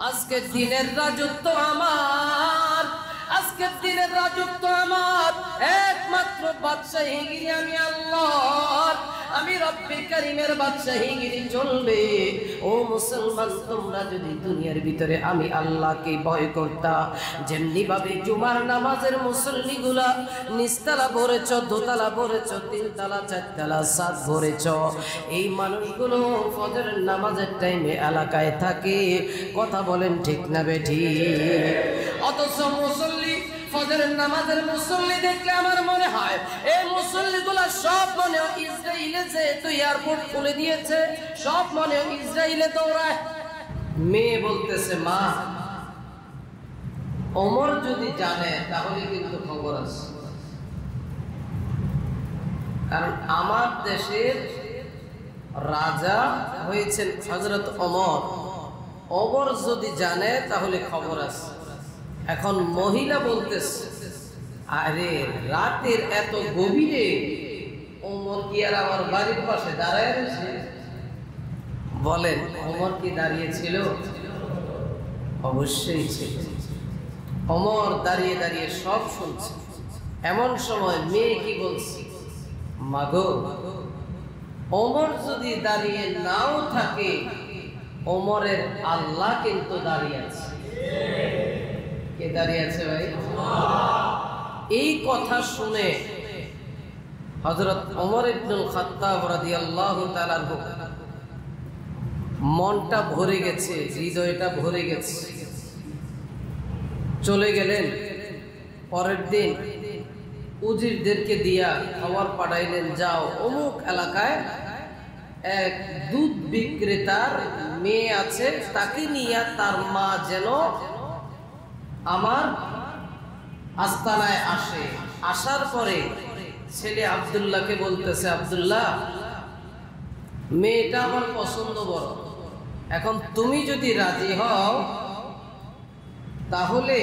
আজকের দিনের রাজত্ব আমার, আজকের দিনের রাজত্ব আমার, একমাত্র বাদশাহীগিরি আমি আল্লাহর, আমি রব্বে কারীমের বাদশাহীগিরি চলবে। ও মুসলমান, তোমরা যদি দুনিয়ার ভিতরে আমি আল্লাহকে ভয় করতা, যেমনি ভাবে জুমার নামাজের মুসল্লিগুলা নিচতলা ভরেছ, দোতলা ভরেছ, তিনতলা চারতলা সাত ভরেছ, এই মানুষগুলো ফজরের নামাজের টাইমে এলাকায় থাকে, কথা বলেন ঠিক না বেঠি? অথচ মুসল্লি, ফজরের নামাজের মুসল্লি দেখলে আমার মনে হয় এই মুসল্লিগুলা সব মনে হয় ইসরায়েলে যেহেতু এয়ারপোর্ট খুলে দিয়েছে, সব মনে হয় ইসরায়েলে দৌড়ায়। মেয়ে বলতেছে, মা ওমর যদি জানে তাহলে কিন্তু খবর আছে, কারণ আমার দেশের রাজা হয়েছেন হযরত ওমর, ওমর যদি জানে তাহলে খবর আছে। এখন মহিলা বলতেছে, আরে রাতের এত গভীরে ওমর কি আর আমার বাড়ির পাশে দাঁড়ায় রয়েছে? বলেন, ওমর কি দাঁড়িয়েছিল? অবশ্যই ছিল। ওমর দাঁড়িয়ে দাঁড়িয়ে সব শুনছে। এমন সময় মেয়ে কি বলছে, মাগো ওমর যদি দাঁড়িয়ে নাও থাকে, ওমরের আল্লাহ কিন্তু দাঁড়িয়ে আছে। কে দাঁড়িয়ে আছে ভাই? এই কথা শুনে হযরত ওমর ইবনুল খাত্তাব রাদিয়াল্লাহু তাআলা মনটা ভরে গেছে, হৃদয়টা ভরে গেছে। চলে গেলেন। পরের দিন উজিরদেরকে দিয়া খবর পাঠাইলেন, যাও অমুক এলাকায় এক দুধ বিক্রেতার মেয়ে আছে, তাকে নিয়ে তার মা যেন আমার আস্তানায় আসে। আসার পরে ছেলে আব্দুল্লাহকে বলতেছে, আব্দুল্লাহ মেয়েটা আমার পছন্দ বড়, এখন তুমি যদি রাজি হও তাহলে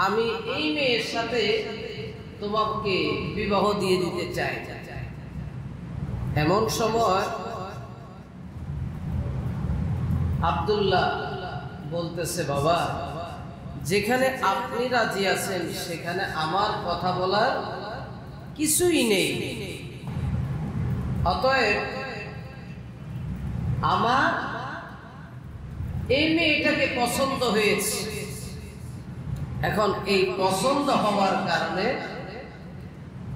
আমি এই মেয়ের সাথে তোমাকে বিবাহ দিয়ে দিতে চাই। এমন সময় আব্দুল্লাহ বলতেছে, বাবা যেখানে আপনি রাজি আছেন সেখানে আমার কথা বলার কিছুই নেই, অতএব আমার এই মেয়েটাকে পছন্দ হয়েছে। এখন এই পছন্দ হওয়ার কারণে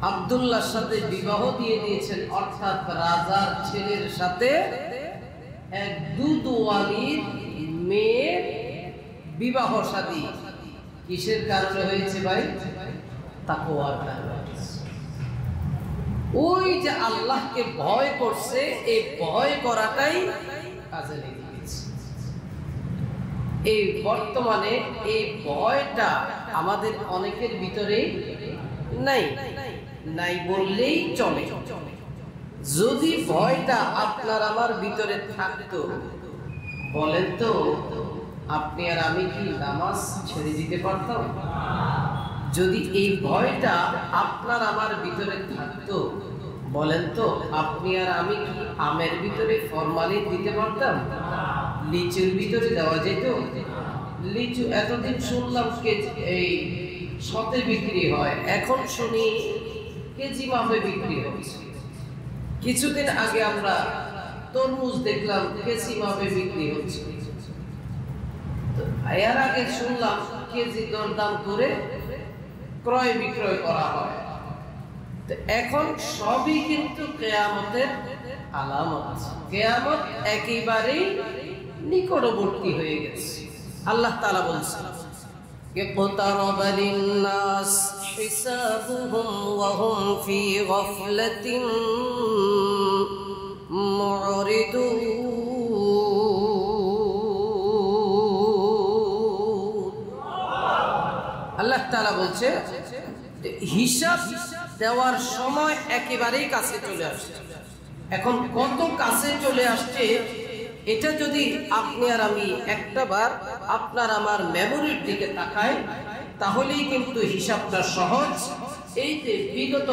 আব্দুল্লাহর সাথে বিবাহ দিয়ে দিয়েছেন, অর্থাৎ রাজার ছেলের সাথে এক দুধওয়ালির মেয়ের বিবাহ শাদী। কিসের কারণে হয়েছে ভাই? তাকওয়ার কারণে। ওই যে আল্লাহকে ভয় করছে, এই ভয় করাটাই কাজে লেগে গেছে। এই বর্তমানে এই ভয়টা আমাদের অনেকের ভিতরে নাই, নাই বললেই চলে। যদি ভয়টা আপনার আমার ভিতরে থাকতো, বলেন তো আপনি আর আমি কি নামাজ ছেড়ে দিতে পারতাম? যদি এই ভয়টা আপনার আমার ভিতরে থাকতো, বলেন তো আপনি আর আমি কি আমের ভিতরে ফরমালিন দিতে পারতাম? লিচুর ভিতরে দেওয়া যেত? লিচু এতদিন শুনলাম এই শতে বিক্রি হয়, এখন শুনি কেজি মাপে বিক্রি হচ্ছে। কিছুদিন আগে আমরা তরমুজ দেখলাম কেজি মাপে বিক্রি হচ্ছে। এর আগে শুনলাম কেজি দরদাম করে ক্রয় বিক্রয় করা হয়। এখন সবই কিন্তু কিয়ামতের আলামত। কিয়ামত একেবারেই নিকটবর্তী হয়ে গেছে। আল্লাহ তাআলা বলছেন, ইকতারাবা লিন-নাস হিসাবুহুম ওয়া হুম ফি গাফলাতিন মুরিদুন। আল্লাহ তাআলা বলছে হিসাব দেওয়ার সময় একেবারেই কাছে চলে আসছে। এখন কত কাছে চলে আসছে, এটা যদি আপনি আর আমি একটাবার আপনার আমার মেমোরির দিকে তাকাই, তাহলেই কিন্তু হিসাবটা সহজ। এই যে বিগত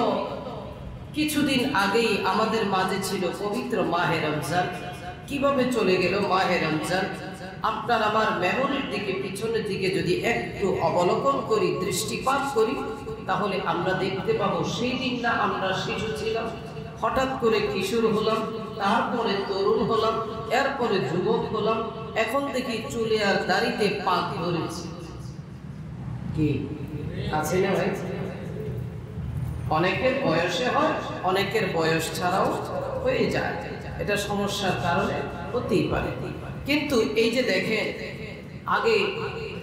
কিছুদিন আগেই আমাদের মাঝে ছিল পবিত্র মাহে রমজান। কিভাবে চলে গেল মাহে রমজান? আপনার আমার মেমোরির দিকে, পিছনের দিকে যদি একটু অবলোকন করি, দৃষ্টিপাত করি, তাহলে আমরা দেখতে পাবো সেই দিনটা আমরা শিশু ছিলাম, হঠাৎ করে কিশোর হলাম, তারপরে তরুণ হলাম, এরপরে যুবক হলাম, এখন দেখি চুলে আর দাড়িতে পাক ধরেছি। কি আছে না ভাই? অনেকের বয়সে হয়, অনেকের বয়স ছাড়াও হয়ে যায়, এটা সমস্যার কারণে হতেই পারে। কিন্তু এই যে দেখেন, আগে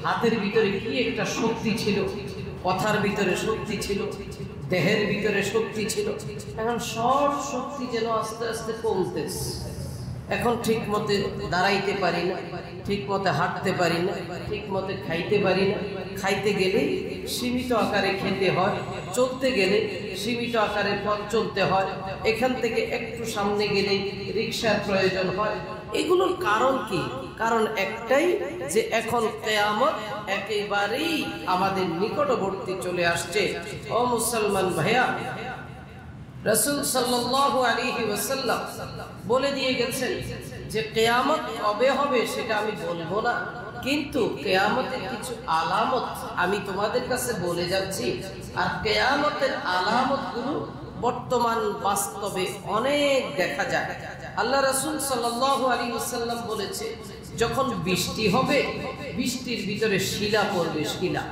হাতের ভিতরে কি একটা শক্তি ছিল, কথার ভিতরে শক্তি ছিল, দেহের ভিতরে শক্তি ছিল, এখন সব শক্তি যেন আস্তে আস্তে কমতেছে। এখন ঠিক মতে দাঁড়াইতে পারি না, ঠিক মতে হাঁটতে পারি না, ঠিক মতে খাইতে পারি না, খাইতে গেলে সীমিত আকারে খেতে হয়, চলতে গেলে সীমিত আকারে পথ চলতে হয়, এখান থেকে একটু সামনে গেলে রিকশার প্রয়োজন হয়। এগুলোর কারণ কি? কারণ একটাই, যে এখন কিয়ামত একেবারেই আমাদের নিকটবর্তী চলে আসছে। ও মুসলমান ভাইয়া, রাসূল সাল্লাল্লাহু আলাইহি ওয়াসাল্লাম বলে দিয়ে গেছেন যে কিয়ামত কবে হবে সেটা আমি বলবো না, কিন্তু কিয়ামতের কিছু আলামত আমি তোমাদের কাছে বলে যাচ্ছি। আর কিয়ামতের আলামতগুলো বর্তমান বাস্তবে অনেক দেখা যায়। আল্লাহ রাসূল সাল্লাল্লাহু আলাইহি ওয়াসাল্লাম বলেছে, যখন বৃষ্টি হবে, বৃষ্টির ভিতরে শিলা পড়বে, শিলা।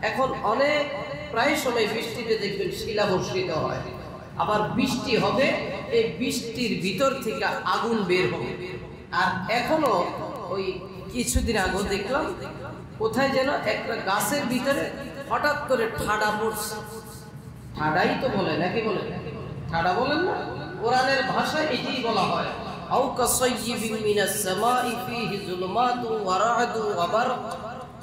এখন অনেক প্রায় সময় বৃষ্টিতে দেখবেন শিলা বর্ষিত হয়। আবার বৃষ্টি হবে, এই বৃষ্টির ভিতর থেকে আগুন বের হবে। আর এখনো ওই কিছুদিন আগে দেখলাম কোথায় যেন একটা গাছের ভিতরে হঠাৎ করে ঠাডা পড়ছে। ঠাডাই তো বলে নাকি, বলে ঠাডা বলেন না? কোরআনের ভাষায় এটাই বলা হয়, আও কাসাইয়িবিন মিনাস সামাই ফীহি যুলুমাতুন ওয়া রা'দুন ওয়া বারক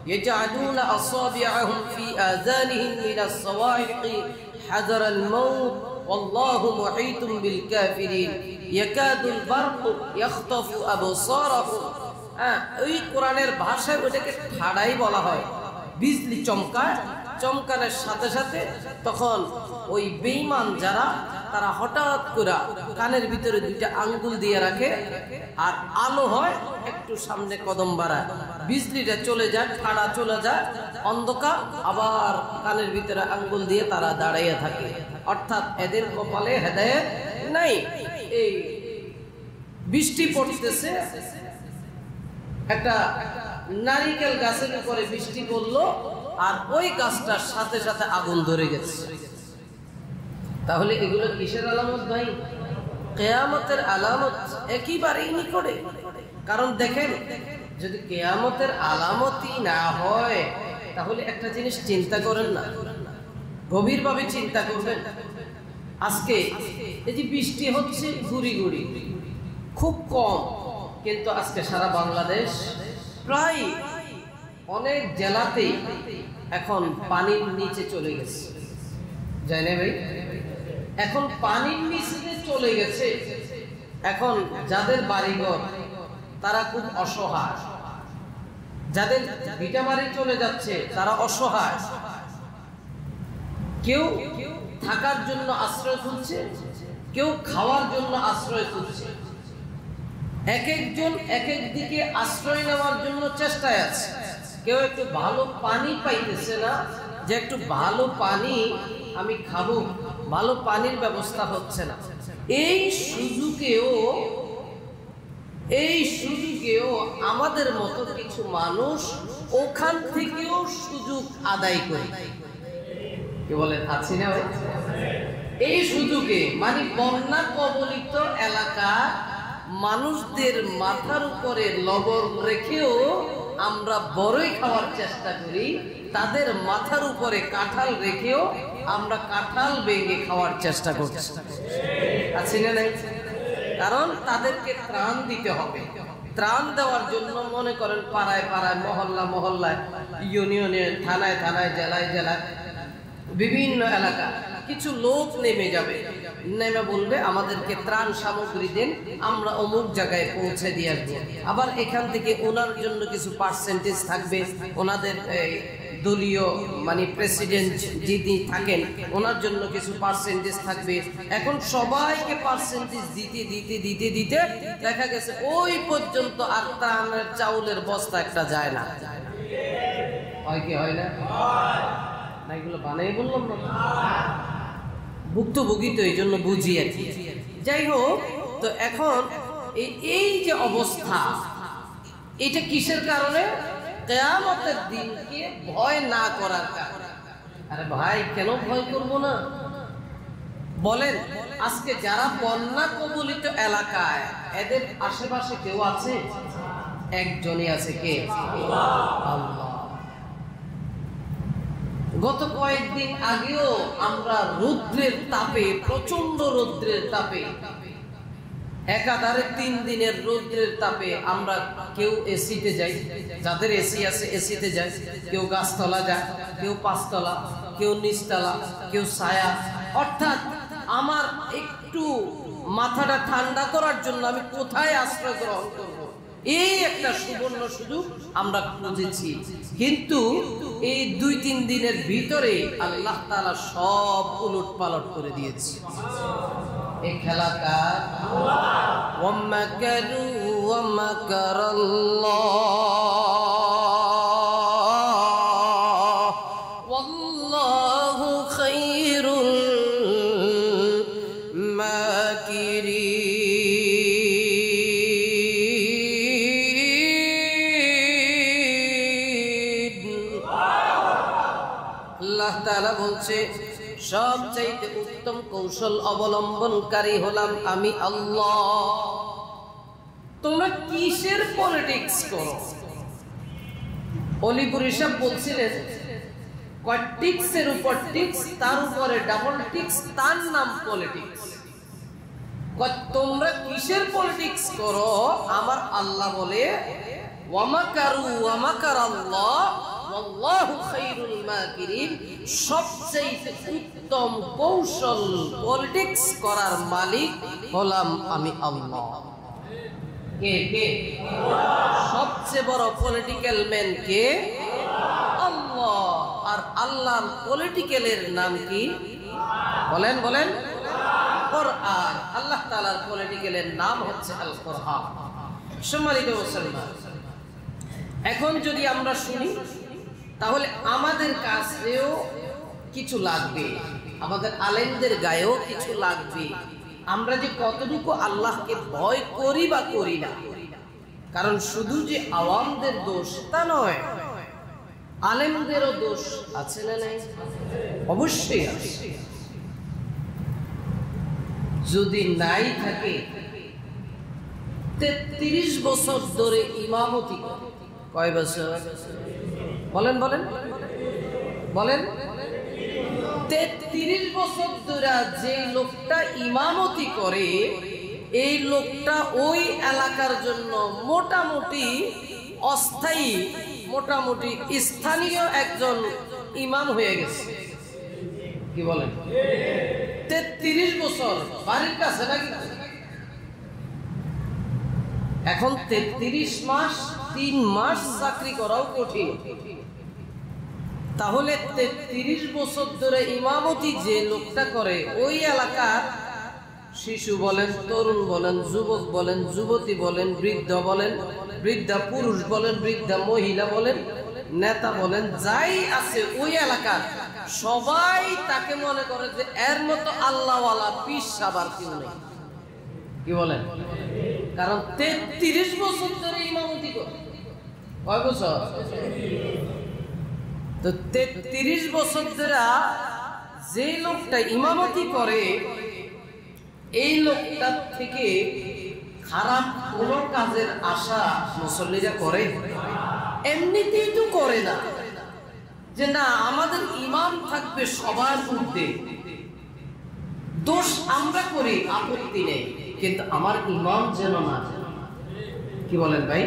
ইয়াজআলুনা আসাবি'আহুম ফী আযানিহিম মিনাস সাওয়া'iqি হাযারাল মাউত ওয়াল্লাহু মুহীতুম বিল কাফিরিন ইয়াকাদুল বারকু ইয়াখতাফু আবসারাহুম। ওই কোরআনের ভাষায় ওটাকে ঠাডাই বলা হয়। বিজলি চমকায়, চমকানোর সাথে সাথে তখন ওই বেঈমান যারা, তারা হঠাৎ করে কানের ভিতরে দুইটা আঙ্গুল দিয়ে রাখে, আর আলো হয় একটু সামনে কদম বাড়ায়, বিজলিটা চলে যায়, ঠাডা চলে যায়, অন্ধকার, আবার কানের ভিতরে আঙ্গুল দিয়ে তারা দাঁড়াইয়া থাকে। অর্থাৎ এদের কপালে হেদায়েত নাই। এই বৃষ্টি পড়তেছে, একটা নারিকেল গাছের উপরে বৃষ্টি পড়লো, আর ওই গাছটার সাথে সাথে আগুন ধরে গেছে। তাহলে এগুলো কিসের আলামত ভাই? কিয়ামতের আলামত একেবারেই নিকটে। কারণ দেখেন, যদি কিয়ামতের আলামতই না হয়, তাহলে একটা জিনিস চিন্তা করেন না, গভীরভাবে চিন্তা করবেন। আজকে এই যে বৃষ্টি হচ্ছে গুড়ি গুড়ি, খুব কম, কিন্তু আজকে সারা বাংলাদেশ প্রায় অনেক জেলাতেই এখন পানির নিচে চলে গেছে, যায় না ভাই? এখন পানির নিচে চলে গেছে। এখন যাদের বাড়িঘর তারা খুব অসহায়, যাদের ভিটা বাড়ি চলে যাচ্ছে তারা অসহায়, কেউ থাকার জন্য আশ্রয় খুঁজছে, কেউ খাওয়ার জন্য আশ্রয় খুঁজছে। এক একজন এক এক দিকে আশ্রয় নেওয়ার জন্য চেষ্টায় আছে। কেউ একটু ভালো পানি পাইতেছে না, যে একটু ভালো পানি আমি খাবো, ভালো পানির ব্যবস্থা হচ্ছে না। এই সুযোগেও আমাদের মতো কিছু মানুষ ওখান থেকেও সুযোগ আদায় করে। কি বলেন, আছি না ভাই? এই সুযোগে মানে বন্যা কবলিত এলাকা মানুষদের মাথার উপরে লবণ রেখেও আমরা বড়ই খাওয়ার চেষ্টা করি, তাদের মাথার উপরে কাঁঠাল রেখেও আমরা কাঁঠাল ভেঙে খাওয়ার চেষ্টা করছি। আছি না নাই? কারণ তাদেরকে ত্রাণ দিতে হবে। ত্রাণ দেওয়ার জন্য মনে করেন পাড়ায় পাড়ায়, মহল্লা মহল্লায়, ইউনিয়নে, থানায় থানায়, জেলায় জেলায়, বিভিন্ন এলাকা কিছু লোক নেমে যাবে, নেমে বলবে আমাদেরকে ত্রাণ সামগ্রী দেন, আমরা অমুক জায়গায় পৌঁছে দিয়ে আসবো। আবার এখান থেকে ওনার জন্য কিছু পার্সেন্টেজ থাকবে, ওনাদের দলীয় মানে প্রেসিডেন্ট যিনি থাকেন ওনার জন্য কিছু পার্সেন্টেজ থাকবে। এখন সবাইকে পার্সেন্টেজ দিতে দিতে দিতে দিতে দেখা গেছে ওই পর্যন্ত আর ত্রাণের চাউলের বস্তা একটা যায় না। হয় কি হয় না? না এগুলো বানাই বললাম না, ভুক্তভোগী তো এই জন্য বুঝি আর কি। যাই হোক, তো এখন এই যে অবস্থা, এটা কিসের কারণে? কিয়ামতের দিনকে ভয় না করার কারণে। আরে ভাই, কেন ভয় করব না? বলেন, আজকে যারা বন্যা কবলিত এলাকায়, এদের আশেপাশে কেউ আছে? একজনই আছে। কে? আল্লাহ। গত কয়েকদিন আগেও আমরা রৌদ্রের তাপে, প্রচন্ড রৌদ্রের তাপে, একাধারে 3 দিনের রৌদ্রের তাপে আমরা কেউ এসিতে যাই, যাদের এসি আছে এসিতে যায়, কেউ গাছতলা যায়, কেউ 5 তলা, কেউ নিচতলা, কেউ ছায়া। অর্থাৎ আমার একটু মাথাটা ঠান্ডা করার জন্য আমি কোথায় আশ্রয় গ্রহণ করব, এই একটা সুবর্ণ সুযোগ আমরা খুঁজেছি। কিন্তু এই 2-3 দিনের ভিতরে আল্লাহ তাআলা সব উলট পালট করে দিয়েছে। এই খেলা কার? ওয়া মাকারু ওয়া মাকারাল্লাহ ওয়াল্লাহু খায়রুল মাকিরিন। আল্লাহ তাআলা বলছে, সবচাইতে উত্তম কৌশল অবলম্বনকারী হলাম আমি আল্লাহ। তোমরা কিসের পলিটিক্স করো? অলিপুর সাহেব বলছিলেন, টিক্সের উপর টিক্স, তার উপরে ডাবল টিক্স, তার নাম পলিটিক্স। তোমরা কিসের পলিটিক্স করো? আমার আল্লাহ বলে, ওয়া মাকারু ওয়া মাকারাল্লাহ ওয়াল্লাহু খায়রুল মাকিরিন। সবচেয়ে উত্তম কৌশল পলিটিক্স করার মালিক হলাম আমি আল্লাহ। কে কে? সবচেয়ে বড় পলিটিক্যাল ম্যান কে? আল্লাহ। আর আল্লাহর পলিটিক্যালের নাম কি? বলেন বলেন। কোরআন। আল্লাহ তাআলার পলিটিক্যালের নাম হচ্ছে আল কোরআন। সম্মানিত মুসলমান, এখন যদি আমরা শুনি, তাহলে আমাদের কাছেও কিছু লাগবে, আমাদের আলেমদের গায়েও কিছু লাগবে। আমরা যে কতটুকু আল্লাহকে ভয় করি বা করি না। কারণ শুধু যে আওয়ামদের দোষ তা নয়, আলেমদেরও দোষ আছে না নাই? অবশ্যই আছে। যদি নাই থাকে, 33 বছর ধরে ইমামতি করে। কয় বছর? বলেন বলেন বলেন। 33 বছর ধরে যে লোকটা ইমামতি করে, এই লোকটা ওই এলাকার জন্য মোটামুটি অস্থায়ী, মোটামুটি স্থানীয় একজন ইমাম হয়ে গেছে। কি বলেন? 33 বছর বাড়ির কাছে নাকি? এখন 33 মাস 3 মাস চাকরি করাও কঠিন। তাহলে 33 বছর ধরে ইমামতি যে লোকটা করে, ওই এলাকার শিশু বলেন, তরুণ বলেন, যুবক বলেন, যুবতী বলেন, বৃদ্ধ বলেন, বৃদ্ধা পুরুষ বলেন, বৃদ্ধা মহিলা বলেন, নেতা বলেন, যাই আছে ওই এলাকার সবাই তাকে মনে করে যে এর মতো আল্লাহওয়ালা পীর সাবার কেউ নেই। কি বলেন? কারণ 33 বছর ধরে ইমামতি করে। কয় বছর? তো 33 বছর ধরে যে লোকটা ইমামতি করে, এই লোকটা থেকে খারাপ কোনো কাজের আশা মুসল্লিরা করে? এমনিতেই তো করে না, যে না আমাদের ইমাম থাকবে সবার ঊর্ধ্বে। দোষ আমরা করি, আপত্তি নেই, কিন্তু আমার ইমাম যেন না। কি বলেন ভাই?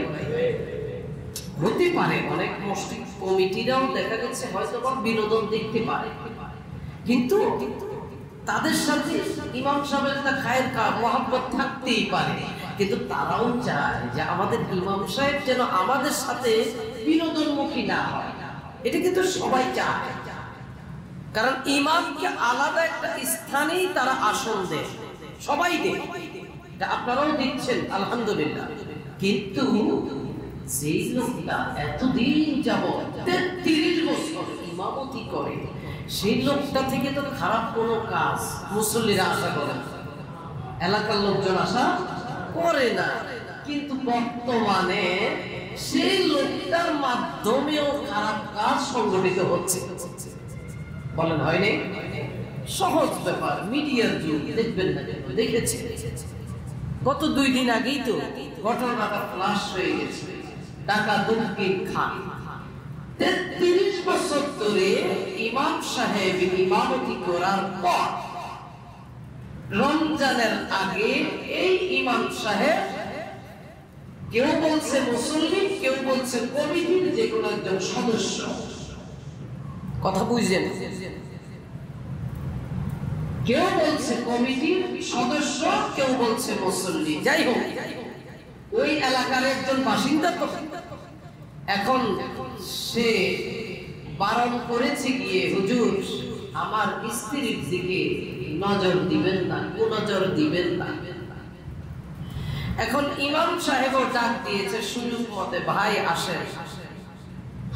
হতে পারে অনেক মসজিদ কমিটিরাও দেখা গেছে হয়তো বা বিনোদন দেখতে পারে, কিন্তু তাদের সাথে ইমাম সাহেবের একটা খায়ের মহব্বত থাকতেই পারে। কিন্তু তারাও চায় যে আমাদের ইমাম সাহেব যেন আমাদের সাথে বিনোদনমুখী না হয়। এটা কিন্তু সবাই চায়, কারণ ইমামকে আলাদা একটা স্থানেই তারা আসন দেয়, সবাই দেয়, এটা আপনারাও দিচ্ছেন আলহামদুলিল্লাহ। কিন্তু যেই লোকটা এতদিন যাবত 33 বছর ইমামতি করে, সেই লোকটা থেকে তো খারাপ কোনো কাজ মুসল্লিরা আশা করে না, এলাকার লোকজন আশা করে না। কিন্তু বর্তমানে সেই লোকটার মাধ্যমেও খারাপ কাজ সংগঠিত হচ্ছে। বলেন হয়নি? সহজ ব্যাপার, মিডিয়ার যুগ, দেখবেন না দেখেছি। গত 2 দিন আগেই তো ঘটনাটা ফ্লাশ হয়ে গেছে। টাকা দুঃখিন খান 33 বছর ধরে ইমাম সাহেব ইমামতি করার পর রমজানের আগে এই ইমাম সাহেব, কেউ বলছে মুসল্লি, কেউ বলছে কমিটির যে কোনো একজন সদস্য, কথা বুঝছেন? কেউ বলছে কমিটির সদস্য, কেউ বলছে মুসল্লি, যাই হোক ওই এলাকার একজন বাসিন্দা। তো এখন সে বারণ করেছে গিয়ে, হুজুর আমার স্ত্রীর দিকে নজর দিবেন না, কুনজর দিবেন না। এখন ইমাম সাহেবও ডাক দিয়েছে সুযোগ মতে, ভাই আসেন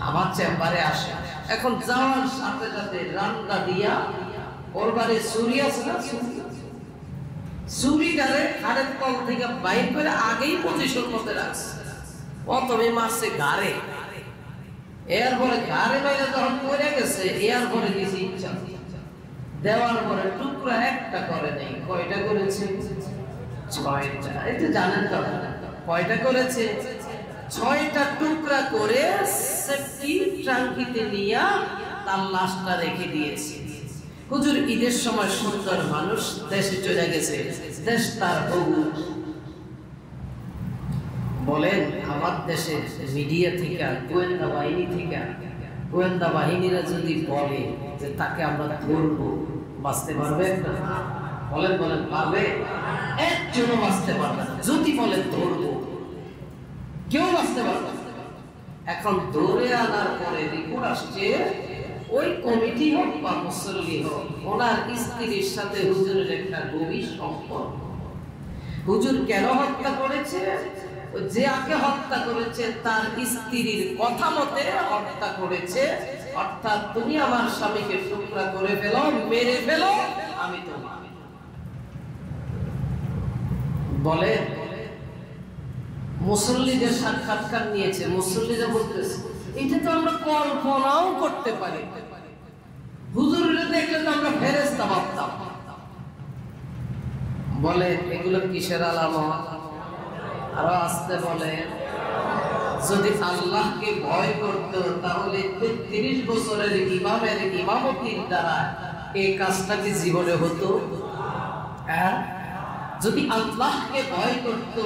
আমার চেম্বারে আসেন। এখন যাওয়ার সাথে সাথে রান্না দিয়া ওরবারে ছুরি আছে না, ছুরিটারে খাড়ের তল থেকে বাইর করে আগেই পজিশন মতে রাখছে, প্রথমে মারছে গাড়ে, এরপরে গাড়ে বাইরে যখন পড়ে গেছে, এরপরে দিয়েছে ইচ্ছা দেওয়ার পরে টুকরা একটা করে নেই। কয়টা করেছে? 6টা। এটা জানেন তো কয়টা করেছে? 6টা টুকরা করে সেফটি ট্রাঙ্কিতে নিয়ে তার লাশটা রেখে দিয়েছে। হুজুর ঈদের সময় সুন্দর মানুষ দেশে চলে গেছে, দেশ তার বহু। বলেন আমার দেশে মিডিয়া থেকে, গোয়েন্দা বাহিনী থেকে, গোয়েন্দা বাহিনীরা যদি বলে যে তাকে আমরা ধরবো, বাঁচতে পারবে? বলেন বলেন পারবে? একজনও বাঁচতে পারবে না। যদি বলেন ধরবো, কেউ বাঁচতে পারবে না। এখন ধরে আনার পরে রিপোর্ট আসছে, ওই কমিটি হোক বা মুসল্লি হোক, ওনার স্ত্রীর সাথে হুজুরের একটা গভীর সম্পর্ক। হুজুর কেন হত্যা করেছে? যে আকে হত্যা করেছে তার স্ত্রীর কথা মতে হত্যা করেছে, অর্থাৎ তুমি আমার স্বামীকে টুকরা করে ফেলো, মেরে ফেলো, আমি তোমার। বলে মুসল্লিদের সাক্ষাৎকার নিয়েছে, মুসল্লিরা বলতেছে এটা তো আমরা কল্পনাও করতে পারি, হুজুরের দেখলে তো আমরা ফেরেশতা ভাবতাম। বলে এগুলো কিসের আলামত? আরো আসতে বলে, যদি আল্লাহকে ভয় করত তাহলে 33 বছরের ইমামের ইমামতির দ্বারা এই কাজটা কি জীবনে হতো? যদি আল্লাহকে ভয় করত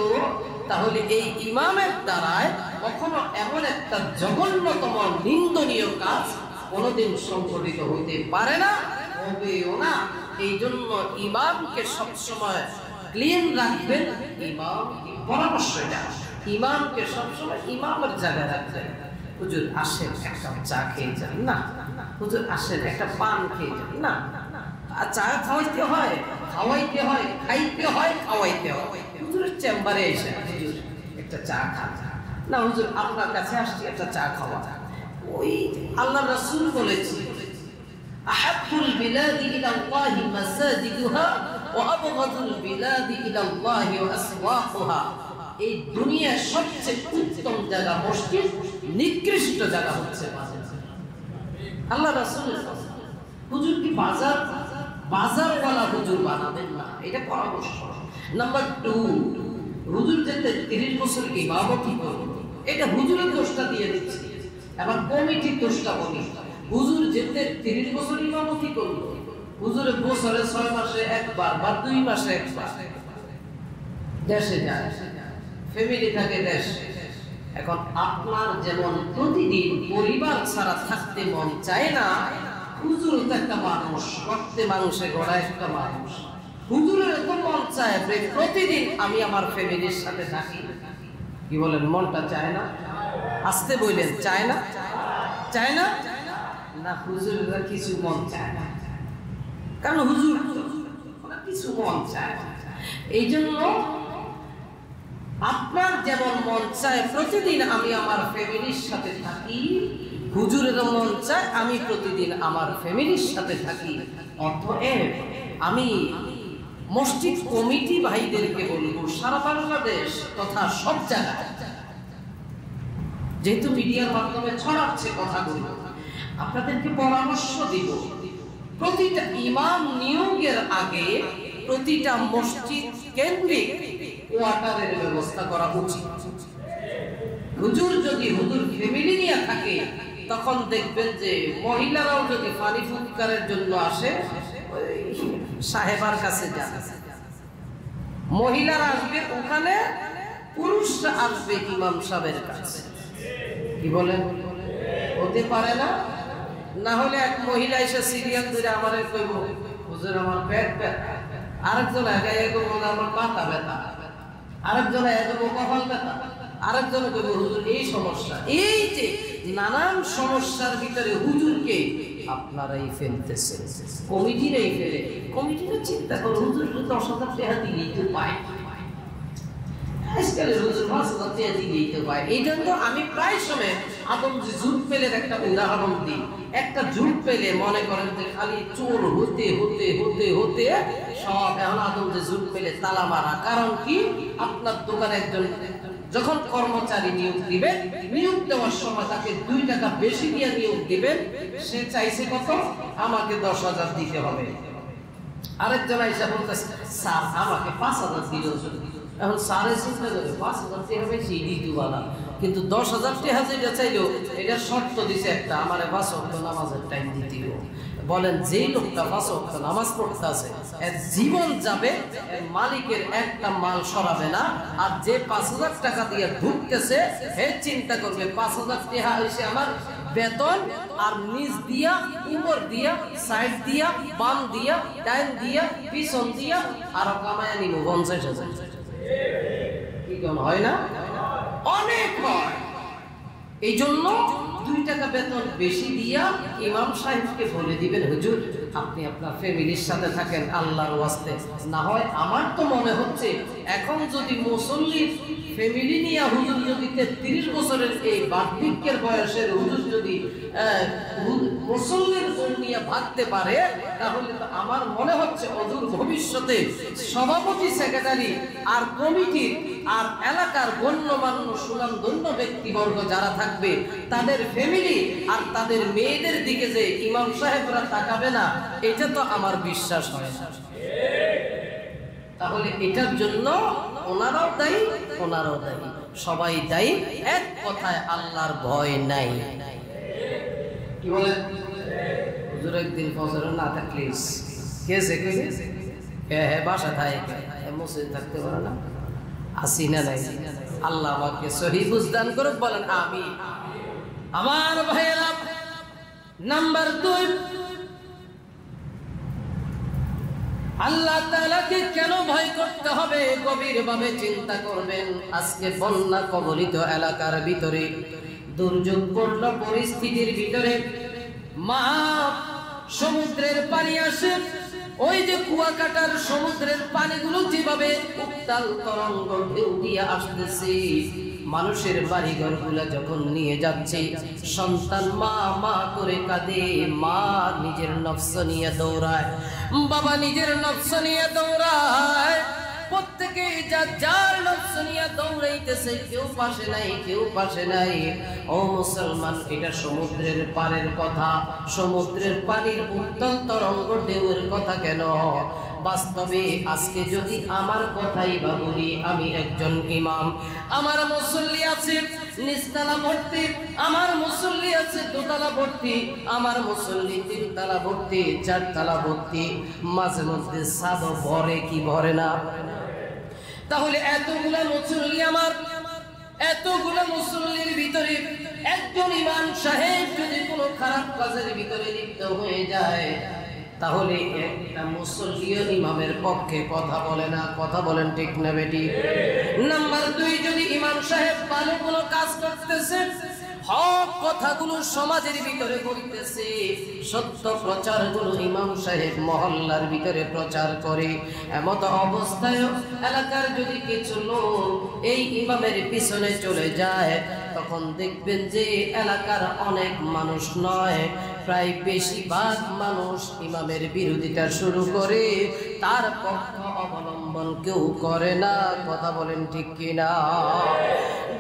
তাহলে এই ইমামের দ্বারায় কখনো এমন একটা জঘন্যতম নিন্দনীয় কাজ কোনোদিন সংঘটিত হইতে পারে না, হবেও না। এই জন্য ইমামকে সবসময় ক্লিন রাখবেন। ইমাম পরামর্শ এটা, ইমামকে সবসময় ইমামের জায়গায় রাখবেন। হুজুর আসেন এক কাপ চা খেয়ে যান, না হুজুর আসেন একটা পান খেয়ে যান, না চা খাওয়াইতে হয়, খাওয়াইতে হয়, খাইতে হয়, খাওয়াইতে হয়। হুজুরের চেম্বারে এসে হুজুর একটা চা খান, না হুজুর আপনার কাছে আসছি একটা চা খাওয়া। ওই আল্লাহ রাসূল বলেছে, আহাব্বুল বিলাদি ইলাল্লাহি মাসাজিদুহা ওয়া আবগাদুল বিলাদি ইলাল্লাহি আসওয়াকুহা। এই দুনিয়ার সবচেয়ে উত্তম জায়গা মসজিদ, নিকৃষ্ট জায়গা হচ্ছে বাজার। আল্লাহ রাসূল হুজুর কি বাজারওয়ালা হুজুর বানাবেন না, এটা পরামর্শ। নাম্বার 2, হুজুর যেতে 30 বছর ইমামতি করবে, এটা হুজুরের দোষটা দিয়ে দিচ্ছে। এবার কমিটির দোষটা বলি, হুজুর যেতে 30 বছর ইমামতি করবে, হুজুরের বছরে 6 মাসে একবার বা 2 মাসে একবার দেশে যায়, ফ্যামিলি থাকে দেশে। এখন আপনার যেমন প্রতিদিন পরিবার ছাড়া থাকতে মন চায় না, হুজুর তো একটা মানুষ, রক্তে মাংসে গড়া একটা মানুষ। হুজুরের এত মন চায় প্রতিদিন আমি আমার ফ্যামিলির সাথে থাকি। কি বলেন, মনটা চায় না? আসতে বললেন চায় না? চায় না? না হুজুররা কিছু মন চায় না, কারণ হুজুর কিছু মন চায়। এই জন্য আপনার যেমন মন চায় প্রতিদিন আমি আমার ফ্যামিলির সাথে থাকি, হুজুরেরও মন চায় আমি প্রতিদিন আমার ফ্যামিলির সাথে থাকি। অর্থ আমি মসজিদ কমিটি ভাইদেরকে বলবো সারা বাংলাদেশ তথা সব জায়গায়, যেহেতু মিডিয়ার মাধ্যমে ছড়াচ্ছে কথাগুলো, আপনাদেরকে পরামর্শ দিব প্রতিটা ইমাম নিয়োগের আগে প্রতিটা মসজিদ কেন্দ্রিক কোয়ার্টারের ব্যবস্থা করা উচিত। হুজুর যদি হুজুর ফ্যামিলি নিয়ে থাকে তখন দেখবেন যে মহিলারাও যদি পানি ফুৎকারের জন্য আসে সাহেবার কাছে যান, মহিলারা আসবে ওখানে, পুরুষরা আসবে ইমাম সাহেবের কাছে। কি বলেন? হতে পারে না? না হলে এক মহিলা এসে সিরিয়াল ধরে আমার কইব হুজুর আমার পেট ব্যথা, আরেকজন আগে বলে আমার মাথা ব্যথা, আরেকজন আগে কপাল ব্যথা, আরেকজন কইব হুজুর এই সমস্যা। এই যে নানান সমস্যার ভিতরে হুজুরকে আপনারাই ফেলতেছেন, কমিটিরাই ফেলে। কমিটিরা চিন্তা করো হুজুর 10,000 টাকা দিলেই তো পায়, আজকাল হুজুর 5,000 টাকা দিলেই তো পায়। এই জন্য আমি প্রায় সময় আদমজি জুট পেলের একটা উদাহরণ দিই। একটা জুট পেলে মনে করেন যে খালি চোর হতে হতে হতে হতে সব এখন আদমজি জুট পেলে তালা মারা। কারণ কি? আপনার দোকানে একজন যখন কর্মচারী নিয়োগ দিবেন, নিয়োগ দেওয়ার সময় তাকে 2 টাকা বেশি দিয়ে নিয়োগ দিবেন, সে চাইছে কত? আমাকে 10,000 দিতে হবে। আরেকজন আইসা বলতেছে স্যার আমাকে 5,000 দিল। এখন স্যারের চিন্তা করে 5,000 টাকা বেশি দিতে পারা, কিন্তু 10,000 টাকা যেটা চাইলো এটা শর্ত দিছে একটা, আমার 5 ওয়াক্ত নামাজের টাইম দিতে হবে। বলেন যেই লোকটা 5 ওয়াক্ত নামাজ পড়তে আছে এর জীবন যাবে, এর মালিকের একটা মাল সরাবে না। আর যে 5,000 টাকা দিয়ে ঢুকতেছে হে চিন্তা করবে 5,000 টাকা হইছে আমার বেতন, আর নিচ দিয়া উপর দিয়া সাইড দিয়া বাম দিয়া ডাইন দিয়া পিছন দিয়া আরো কামায় নিব 50,000। কি কোন হয় না? অনেক হয়। এই জন্য 2 টাকা বেতন বেশি দিয়া ইমাম সাহেবকে বলে দিবেন হুজুর আপনি আপনার ফ্যামিলির সাথে থাকেন আল্লাহর ওয়াস্তে। না হয় আমার তো মনে হচ্ছে এখন যদি মুসল্লির ফ্যামিলি নিয়ে হুজুর যদি 33 বছরের এই বার্ধক্যের বয়সের হুজুর যদি মুসল্লির নিয়ে ভাগতে পারে, তাহলে তো আমার মনে হচ্ছে অদূর ভবিষ্যতে সভাপতি সেক্রেটারি আর কমিটির আর এলাকার গণ্যমান্য সুনামধন্য ব্যক্তিবর্গ যারা থাকবে তাদের ফ্যামিলি আর তাদের মেয়েদের দিকে যে ইমাম সাহেবরা তাকাবে না, এটা তো আমার বিশ্বাস হয় না। তাহলে এটার জন্য ওনারাও দায়ী, ওনারাও দায়ী, সবাই দায়ী। এক কথায় আল্লাহর ভয় নাই। কি বলেন? হুজুর একদিন ফজর না থাকলে কেসে কেসে হ্যাঁ বাসা থাকে মসজিদ থাকতে পারে না, আসি না নাই। আল্লাহ আমাকে সহি বুঝদান করুক, বলেন আমি। আমার ভাইয়েরা, নাম্বার 2, আল্লাহ তাআলাকে কেন ভয় করতে হবে গভীরভাবে চিন্তা করবেন। আজকে বন্যা কবলিত এলাকার ভিতরে, দুর্যোগপূর্ণ পরিস্থিতির ভিতরে মা সমুদ্রের পানি আসে, ওই যে কুয়াকাটার সমুদ্রের পানিগুলো যেভাবে উত্তাল তরঙ্গ ঢেউ দিয়ে আসতেছে, মানুষের বাড়িঘর গুলা যখন নিয়ে যাচ্ছে, সন্তান মা মা করে কাঁদে, মা নিজের নফস নিয়ে দৌড়ায়, বাবা নিজের নফস নিয়ে দৌড়ায়, প্রত্যেকে যার নফস নিয়ে দৌড়াইতেছে, কেউ পাশে নাই, কেউ পাশে নাই। ও মুসলমান, এটা সমুদ্রের পারের কথা, সমুদ্রের পানির উত্তাল তরঙ্গ ঢেউয়ের কথা কেন? বাস্তবে আজকে যদি আমার কথাই বা বলি, আমি একজন ইমাম, আমার মুসল্লি আছে নিচতলা ভর্তি, আমার মুসল্লি আছে দোতলা ভর্তি, আমার মুসল্লি 3 তলা ভর্তি, 4 তলা ভর্তি, মাঝে মধ্যে ছাদও ভরে কি ভরে না? তাহলে এতগুলা মুসল্লি, আমার এতগুলা মুসল্লির ভিতরে একজন ইমাম সাহেব যদি কোনো খারাপ কাজের ভিতরে লিপ্ত হয়ে যায়, তাহলে একটা মুসল্লিও ইমামের পক্ষে কথা বলে না। কথা বলেন ঠিক না বেটি? নাম্বার 2, যদি ইমাম সাহেব ভালো কোনো কাজ করতেছে, হক কথা কথাগুলো সমাজের ভিতরে বলতেছে, সত্য প্রচারগুলো ইমাম সাহেব মহল্লার ভিতরে প্রচার করে। এমত অবস্থায় এলাকার যদি কিছু লোক এই ইমামের পিছনে চলে যায়, তখন দেখবেন যে এলাকার অনেক মানুষ নয়, প্রায় বেশিরভাগ মানুষ ইমামের বিরোধিতা শুরু করে, তার পক্ষ অবলম্বন কেউ করে না। কথা বলেন ঠিক কিনা?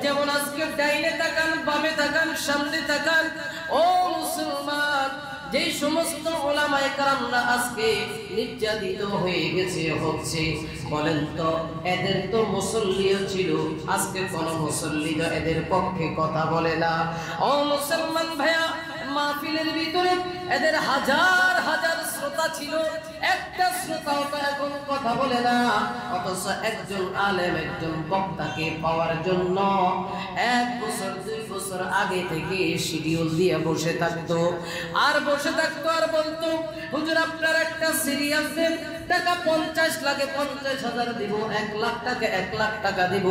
যেমন আজকে ডাইনে তাকান, বামে তাকান, সামনে তাকান, ও মুসলমান, যে সমস্ত ওলামায়ে কেরামরা আজকে নির্যাতিত হয়ে গেছে হচ্ছে, বলেন তো এদের তো মুসল্লিও ছিল, আজকে কোন মুসল্লি তো এদের পক্ষে কথা বলে না। ও মুসলমান ভাইয়া, মাহফিলের ভিতরে এদের হাজার হাজার শ্রোতা ছিল, একটা শ্রোতাও তো এখন কথা বলে না। অথচ একজন আলেম, একজন বক্তাকে পাওয়ার জন্য 1 বছর 2 বছর আগে থেকে শিডিউল দিয়ে বসে থাকতো, আর বলতো, হুজুর আপনার একটা সিরিয়াল দেন, টাকা 50 লাগে 50,000 দিব, 1 লাখ টাকা 1 লাখ টাকা দিব,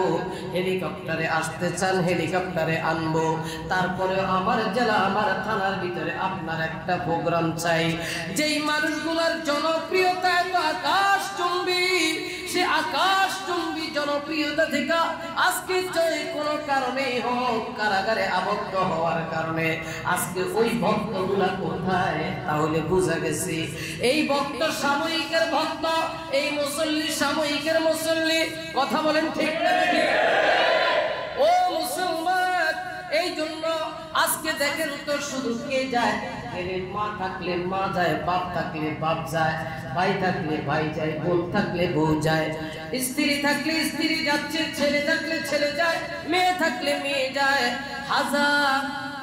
হেলিকপ্টারে আসতে চান হেলিকপ্টারে আনবো, তারপরে আমার জেলা আমার থানার ভিতরে আপনার একটা প্রোগ্রাম চাই। যেই মানুষগুলোর জনপ্রিয়তা এত আকাশচুম্বী, সে আকাশচুম্বী জনপ্রিয়তা থেকে আজকে যে কোনো কারণেই হোক কারাগারে আবদ্ধ হওয়ার কারণে আজকে ওই ভক্তগুলা কোথায়? তাহলে বোঝা গেছে এই ভক্ত সাময়িকের ভক্ত, এই মুসল্লি সাময়িকের মুসল্লি। কথা বলেন ঠিক না? ও মুসলমান, এই জন্য আজকে দেখেন তো শুধু কে যায়? মা থাকলে মা যায়, বাপ থাকলে বাপ যায়, ভাই থাকলে ভাই যায়, বোন থাকলে বউ যায়, স্ত্রী থাকলে স্ত্রী যাচ্ছে, ছেলে থাকলে ছেলে যায়, মেয়ে থাকলে মেয়ে যায়। হাজার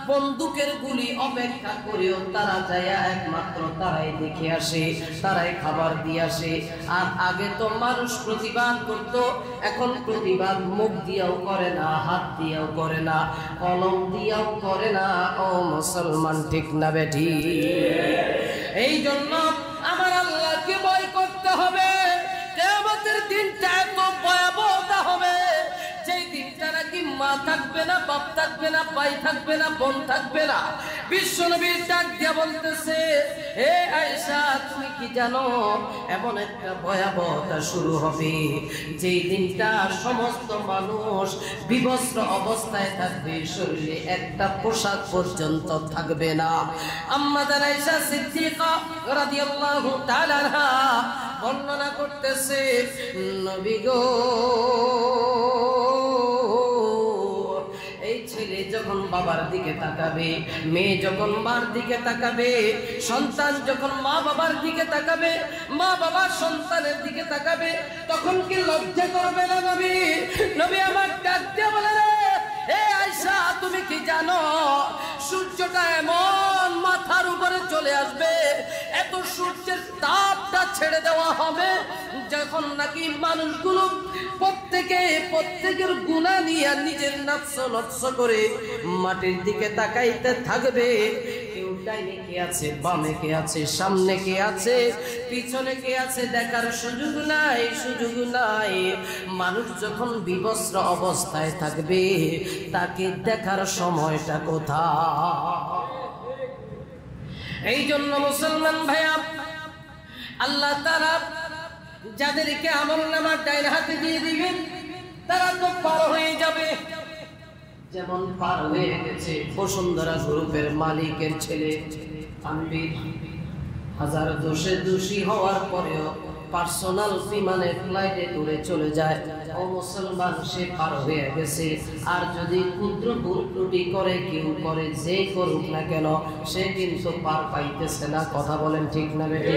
বন্দুকের গুলি অপেক্ষা করেও তারা যায়, একমাত্র তারাই দেখে আসে, তারাই খাবার দিয়ে আসে। আর আগে তো মানুষ প্রতিবাদ করত, এখন প্রতিবাদ মুখ দিয়েও করে না, হাত দিয়েও করে না, কলম দিয়েও করে না। ও মুসলমান, ঠিক না বেঠি? এই জন্য আমার আল্লাহকে ভয় করতে হবে। কিয়ামতের দিনটা এত ভয়াবহতা হবে, যেই দিনটা নাকি মা থাকবে না, বাপ থাকবে না, ভাই থাকবে না, বোন থাকবে না। বিশ্বনবী ডাক দিয়ে বলতেছে, হে আয়েশা, তুমি কি জানো এমন একটা ভয়াবহতা শুরু হবে, যেই দিনটা সমস্ত মানুষ বিবস্ত্র অবস্থায় থাকবে, শরীরে একটা পোশাক পর্যন্ত থাকবে না। আম্মা জান আয়েশা সিদ্দিকা রাদিয়াল্লাহু তাআলা আনহা বর্ণনা করতেছে, নবী গো, ছেলে যখন বাবার দিকে তাকাবে, মেয়ে যখন মার দিকে তাকাবে, সন্তান যখন মা বাবার দিকে তাকাবে, মা বাবা সন্তানের দিকে তাকাবে, তখন কি লজ্জা করবে না নবী? নবী আমার ডাক দিয়ে বলে, হে আয়েশা, তুমি কি জানো সূর্যটা এমন মাথার উপরে চলে আসবে, এত সূর্যের তাপটা ছেড়ে দেওয়া হবে, যখন নাকি মানুষগুলো প্রত্যেকের গুনাহ নিয়ে নিজের নফস করে মাটির দিকে তাকাইতে থাকবে। কেউ ডাইনে কে আছে, বামে কে আছে, সামনে কে আছে, পিছনে কে আছে দেখার সুযোগ নাই, সুযোগ নাই। মানুষ যখন বিবস্ত্র অবস্থায় থাকবে, তাকে দেখার সময়টা কোথায়? এই জন্য মুসলমান ভাইয়া, আল্লাহ তাআলা যাদেরকে আমলনামার ডাইন হাতে দিয়ে দিবেন, তারা তো পার হয়ে যাবে। যেমন পার হয়ে গেছে বসুন্ধরা গ্রুপের মালিকের ছেলে তানভীর। হাজার দোষে দোষী হওয়ার পরেও পার্সোনাল বিমানে ফ্লাইটে উড়ে চলে যায়। ও মুসলমান, সে পার হয়ে গেছে। আর যদি ক্ষুদ্র ভুল ত্রুটি করে, কেউ করে, যে করুক না কেন, সে কিন্তু পার পাইতেছে না। কথা বলেন ঠিক না বেটি?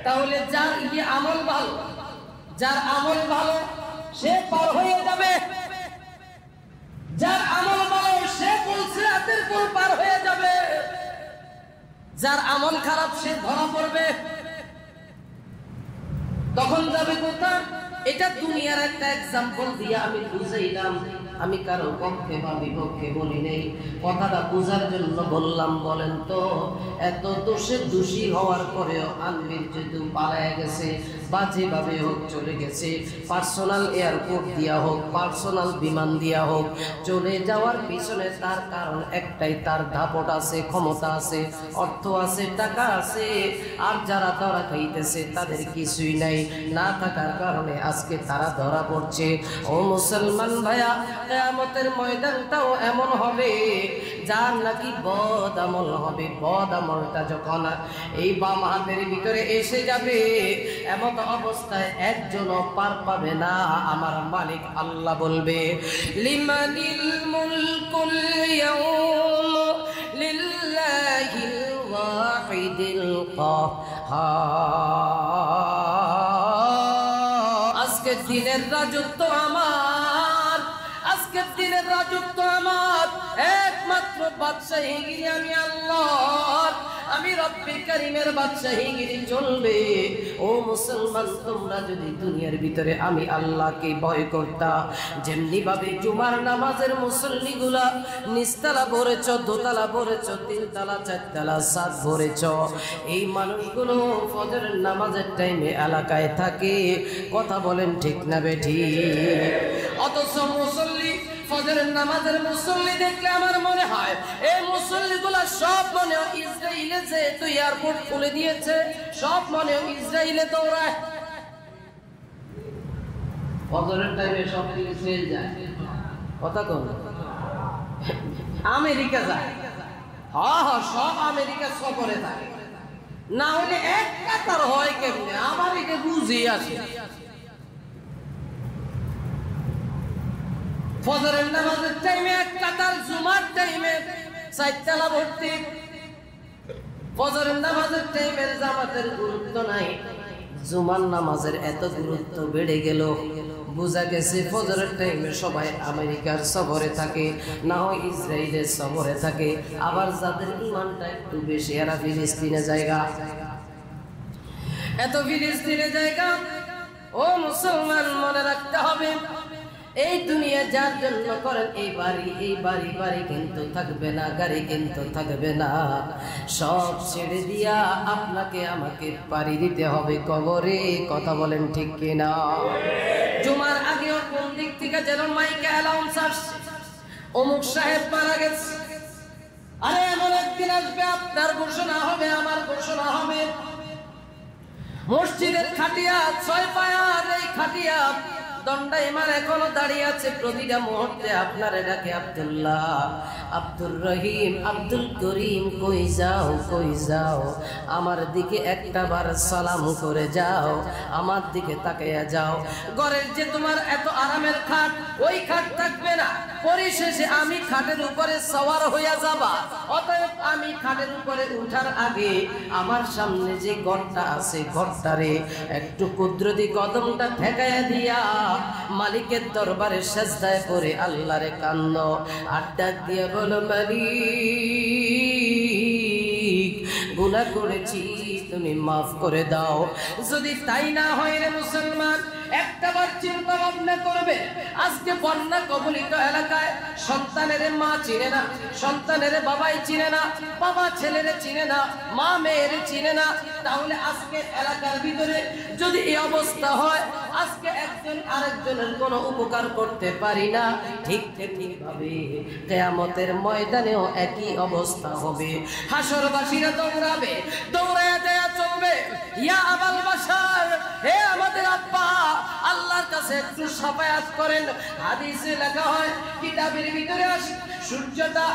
তাহলে যার আমল ভালো, যার আমল ভালো সে পার হয়ে যাবে, যার আমল ভালো সে পুলসিরাতের পুল পার হয়ে যাবে, যার আমল খারাপ সে ধরা পড়বে। তখন যাবে কোথায়? এটা দুনিয়ার একটা এক্সাম্পল দিয়ে আমি বুঝাইলাম, আমি কারো পক্ষে বা বিপক্ষে বলি নেই, কথাটা বোঝার জন্য বললাম। বলেন তো, এত দোষে দোষী হওয়ার পরেও আনবির যেহেতু পালায় গেছে, বা যেভাবে হোক চলে গেছে, পার্সোনাল এয়ারপোর্ট দিয়া হোক, পার্সোনাল বিমান দিয়া হোক, চলে যাওয়ার পিছনে তার কারণ একটাই, তার দাপট আছে, ক্ষমতা আছে, অর্থ আছে, টাকা আছে। আর যারা ধরা খাইতেছে তাদের কিছুই নাই, না থাকার কারণে আজকে তারা ধরা পড়ছে। ও মুসলমান ভাইয়া, কিয়ামতের ময়দানটাও এমন হবে যার নাকি বদ আমল হবে। বদ আমলটা যখন এই বাম হাতের ভিতরে এসে যাবে, এমন অবস্থায় একজনও পার পাবে না। আমার মালিক আল্লাহ বলবে, লিমানিল মুলকুল ইয়াউম লিল্লাহিল ওয়াহিদিল কাহ্হার। আজকের দিনের রাজত্ব আমার, আজকের দিনের রাজত্ব আমার। একমাত্র বাদশাহীগিরি আমি আল্লাহর, আমি রব্বে কারীমের বাদশাহীগিরি চলবে। ও মুসলমান, তোমরা যদি দুনিয়ার ভিতরে আমি আল্লাহকে ভয় করতা, যেমনি ভাবে জুমার নামাজের মুসল্লিগুলা নিচতলা ভরেছ, দোতলা ভরেছ, তিনতলা, চারতলা, ছাদ ভরেছ, এই মানুষগুলো ফজরের নামাজের টাইমে এলাকায় থাকে। কথা বলেন ঠিক না বেঠিক? অথচ মুসল্লি, ফজরের নামাজের মুসল্লি দেখলে আমার মনে হয় এই মুসল্লিগুলা সব মনে হয় ইসরায়েলে যে তুই এয়ারপোর্ট খুলে দিয়েছে, সব মনে হয় ইসরায়েলে দৌড়ায়। ফজরের টাইমে সব ইসরায়েল যায়, কথা কোন আমেরিকা যায়। হ্যাঁ হ্যাঁ, সব আমেরিকা সফরে থাকে, না হলে এক কাতার হয় কেমনে? আমার এটা বুঝি আসে। ফজরের নামাজের টাইমে এক কাতার, জুমার টাইমে চারতলা ভর্তি। ফজরের নামাজের টাইমের জামাতের গুরুত্ব নাই, জুমার নামাজের এত গুরুত্ব বেড়ে গেল। বোঝা গেছে ফজরের টাইমে সবাই আমেরিকার সফরে থাকে, না হয় ইসরায়েলের সফরে থাকে। আবার যাদের ইমানটা একটু বেশি, এরা ফিলিস্তিনে জায়গা, এত ফিলিস্তিনে জায়গা। ও মুসলমান, মনে রাখতে হবে, এই দুনিয়া যার জন্য করেন, এই বাড়ি বাড়ি কিন্তু থাকবে না, গাড়ি কিন্তু থাকবে না। সব ছেড়ে দিয়া আপনাকে আমাকে পাড়ি দিতে হবে কবরে। কথা বলেন ঠিক কিনা? জুমার আগেও কোন দিক থেকে যেন মাইকে অ্যালাউন্স আসছে, অমুক সাহেব মারা গেছে। আরে এমন একদিন আসবে, আপনার ঘোষণা হবে, আমার ঘোষণা হবে। মসজিদের খাটিয়া, 6 পায়ার এই খাটিয়া দণ্ডায়মান এখনো দাঁড়িয়ে আছে। প্রতিটা মুহূর্তে আপনারে ডাকে, আব্দুল্লাহ, আব্দুর রহিম, আব্দুল করিম, কই যাও, কই যাও? আমার দিকে একটা বার সালাম করে যাও, আমার দিকে তাকাইয়া যাও। ঘরের যে তোমার এত আরামের খাট, ওই খাট থাকবে না, পরিশেষে আমি খাটের উপরে সওয়ার হইয়া যাবা। অতএব আমি খাটের উপরে উঠার আগে আমার সামনে যে ঘরটা আছে, ঘরটারে একটু কুদরতি কদমটা ঠেকাইয়া দিয়া মালিকের দরবারে সেজদায় পড়ে আল্লাহরে কান্দ, আর ডাক দিয়ে বলো, মালিক, গুনাহ করেছি, তুমি মাফ করে দাও। যদি তাই না হয় রে মুসলমান, একটাবার চিন্তা ভাবনা করবে, আজকে বন্যা কবলিত এলাকায় সন্তানের মা চিনে না, সন্তানের বাবাই চিনে না, বাবা ছেলেরে চিনে না, মা মেয়ের চিনে না। তাহলে আজকে এলাকার ভিতরে যদি এই অবস্থা হয়, আজকে একজন আরেকজনের কোনো উপকার করতে পারি না, ঠিক ভাবে কিয়ামতের ময়দানেও একই অবস্থা হবে। হাসরবাসীরা দৌড়াবে, দৌড়ায়া দেয়া চলবে, ইয়া আবাল বাশার, হে আমাদের আব্বা, আল্লাহর কাছে একটু শাফায়াত করেন। হাদিসে লেখা হয়, কিতাবের ভিতরে আসে, সূর্যটা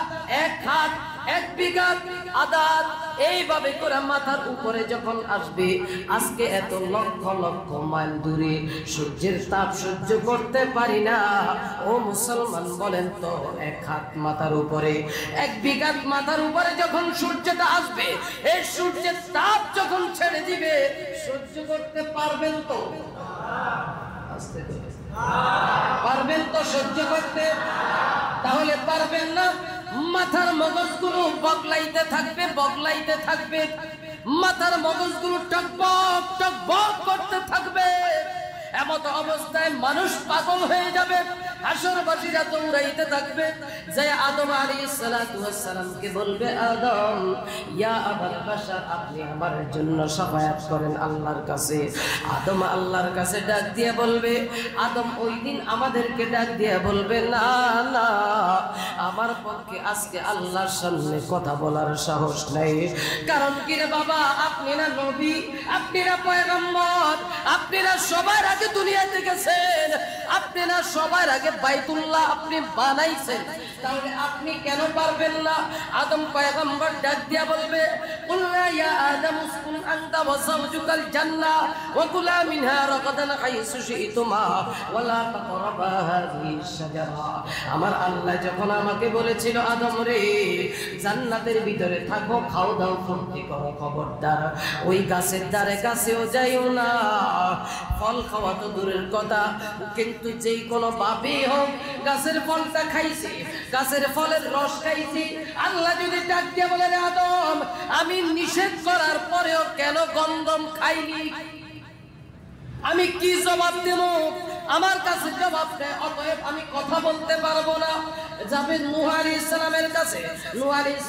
1 হাত 1 বিঘা আদাত এইভাবে করে মাথার উপরে যখন আসবে, আজকে এত লক্ষ লক্ষ মাইল দূরে সূর্যের তাপ সহ্য করতে পারি না। ও মুসলমান, বলেন তো, 1 হাত মাথার উপরে, 1 বিঘা মাথার উপরে যখন সূর্যটা আসবে, এই সূর্যের তাপ যখন ছেড়ে দিবে, সহ্য করতে পারবেন তো? পারবেন তো সহ্য করতে? তাহলে পারবেন না, মাথার মগজগুলো বগলাইতে থাকবে, বগলাইতে থাকবে, মাথার মগজগুলো টকবক টকবক করতে থাকবে। এমত অবস্থায় মানুষ পাগল হয়ে যাবে, হাসরবাসীরা দৌড়াইতে থাকবে, যে আদম আলাইহিস সালাতু ওয়াস সালামকে বলবে, আদম ইয়া আবাল বাশার, আপনি আমার জন্য শাফায়াত করেন আল্লাহর কাছে। আদম আল্লাহর কাছে ডাক দিয়ে বলবে, আদম ওই দিন আমাদেরকে ডাক দিয়ে বলবে, না না, আমার পক্ষে আজকে আল্লাহর সামনে কথা বলার সাহস নাই। কারণ কি রে বাবা, আপনি না নবী, আপনি না পয়গম্বর, আপনি না সবার আগে দুনিয়াতে গেছেন, আপনি না সবার আগে বাইতুল্লাহ আপনি বানাইছেন, তাহলে আপনি কেন পারবেন না? আদম পয়গম্বর ডাক দিয়া বলবে, কুল্লা ইয়া আদম উসকুন আনতা ওয়া যাওজুকাল জান্নাহ ওয়া কুলা মিনহা রাগাদান হাইসু শি'তুমা ওয়া লা তাকরাবা হাযিহিশ শাজারা। আমার আল্লাহ যখন আমাকে বলেছিল, আদম রে জান্নাতের ভিতরে থাকো, খাও দাও ফুর্তি করো, খবরদার ওই গাছের ধারে কাছেও যাইও না। ফল খাওয়া তো দূরের কথা, কিন্তু যেই কোনো পাপী হোক গাছের ফলটা খাইছে, গাছের ফলের রস খাইছি, আল্লাহ যদি ডাক দিয়ে বলে, আদম আমি নিষেধ করার পরেও কেন গন্ধম খাইনি, আমি কি জবাব দেব? আমার কাছে জবাব দেয়, অতএব আমি কথা বলতে পারবো না। যাবে নূহ আলাইহিস সালামের কাছে, নূহ আলাইহিস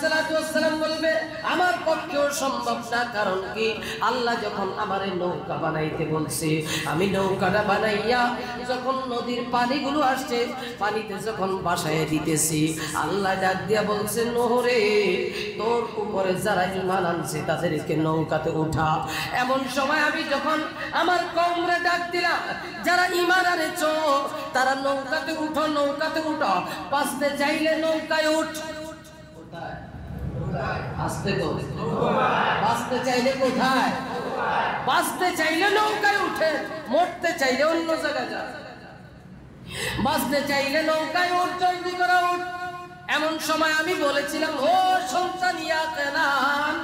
সালাম বলবে, আমার পক্ষেও সম্ভব না। কারণ কি, আল্লাহ যখন আমারে নৌকা বানাইতে বলছে, আমি নৌকাটা বানাইয়া যখন নদীর পানিগুলো আসছে, পানিতে যখন বাসায় দিতেছি, আল্লাহ ডাক দিয়া বলছে, নূহ রে তোর উপরে যারা ঈমান আনছে তাদেরকে নৌকাতে উঠা। এমন সময় আমি যখন আমার কওমরে ডাক দিলাম, যারা ঈমান আনেছো তারা নৌকাতে উঠো, নৌকাতে উঠো, বাঁচতে চাইলে নৌকায় উঠ। কোথায়? আসতে তো বাঁচতে চাইলে কোথায়? বাঁচতে চাইলে নৌকায় উঠে, মরতে চাইলে অন্য জায়গায় যা। বাঁচতে চাইলে নৌকায় উঠ, জলদি করে উঠ। এমন সময় আমি বলেছিলাম, ও সন্তান ইয়া কেনান,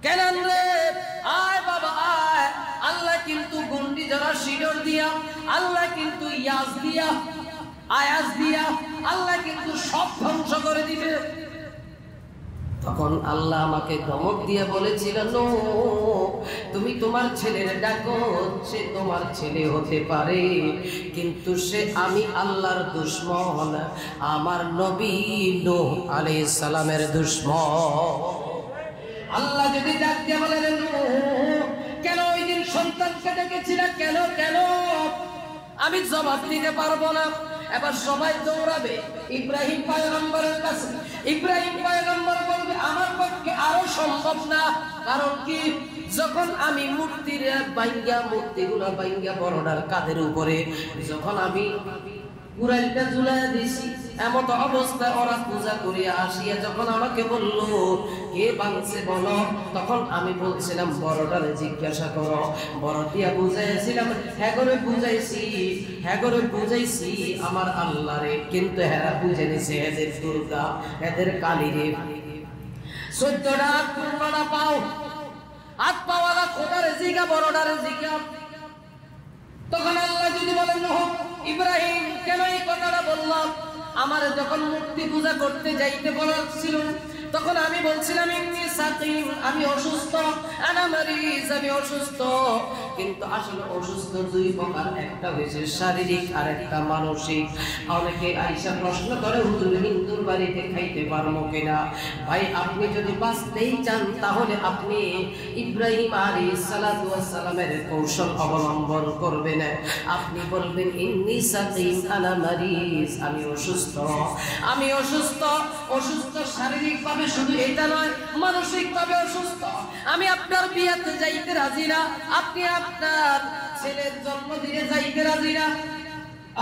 কেনান রে আয় বাবা আয়। আল্লাহ কিন্তু গুন্ডি যারা শিডর দিয়া, আল্লাহ কিন্তু ইয়াস দিয়া, আয়াস দিয়া, আল্লাহ কিন্তু সব ধ্বংস করে দিবে। তখন আল্লাহ আমাকে ধমক দিয়ে বলেছিল, নো তুমি তোমার ছেলের ডাকো, সে তোমার ছেলে হতে পারে, কিন্তু সে আমি আল্লাহর দুশমন, আমার নবী নূহ আলাইহিস সালামের দুশমন। আল্লাহ যদি ডাক দিয়ে বলেন, কেন ওই দিন সন্তানকে ডেকেছিলা, কেন কেন? আমি জবাব দিতে পারবো না। এবার সবাই দৌড়াবে ইব্রাহিম পয়গম্বরের কাছে। ইব্রাহিম পয়গম্বর বলবে, আমার পক্ষে আরো সম্ভব না। কারণ কি, যখন আমি মূর্তির মূর্তিগুলো বাইঙ্গা বড়টার কাঁধের উপরে যখন আমি কুড়াইটা ঝুলাই দিছি, এমন অবস্থায় ওরা পূজা করিয়া আসিয়া যখন আমাকে বলল, কে ভাঙছে বলো, তখন আমি বলছিলাম, বড়টারে জিজ্ঞাসা করো। বড় দিয়া বুঝাইছিলাম, হ্যাঁ করে বুঝাইছি, হ্যাঁ করে বুঝাইছি আমার আল্লাহরে, কিন্তু হ্যাঁ বুঝে নিছে এদের দুর্গা, এদের কালী রে। 14টা 15টা পাও, হাত পাওয়ালা খোদারে জিগা, বড়টারে জিগা। তখন আল্লাহ যদি বলেন, ইব্রাহিম কেন এই কথাটা বললাম? আমার যখন মূর্তি পূজা করতে যাইতে বলছিল, তখন আমি বলছিলাম, আমি অসুস্থ, আমি অসুস্থ। কিন্তু আসলে অসুস্থ দুই প্রকার, একটা হয়েছে শারীরিক আর একটা মানসিক। অনেকে আইসা প্রশ্ন করে, হুজুর হিন্দুর বাড়িতে খাইতে পারবো কিনা? ভাই, আপনি যদি বাঁচতেই চান তাহলে আপনি ইব্রাহিম আলাইহিস সালাতু ওয়াস সালামের কৌশল অবলম্বন করবেন। আপনি বলবেন, ইন্নী সাকিম আনা মারিজ, আমি অসুস্থ, আমি অসুস্থ। অসুস্থ শারীরিকভাবে, শুধু এটা নয়, মানসিকভাবে অসুস্থ। আমি আপনার বিয়েতে যাইতে রাজি না, আপনি আপনার ছেলের জন্মদিনে যাইতে রাজি না,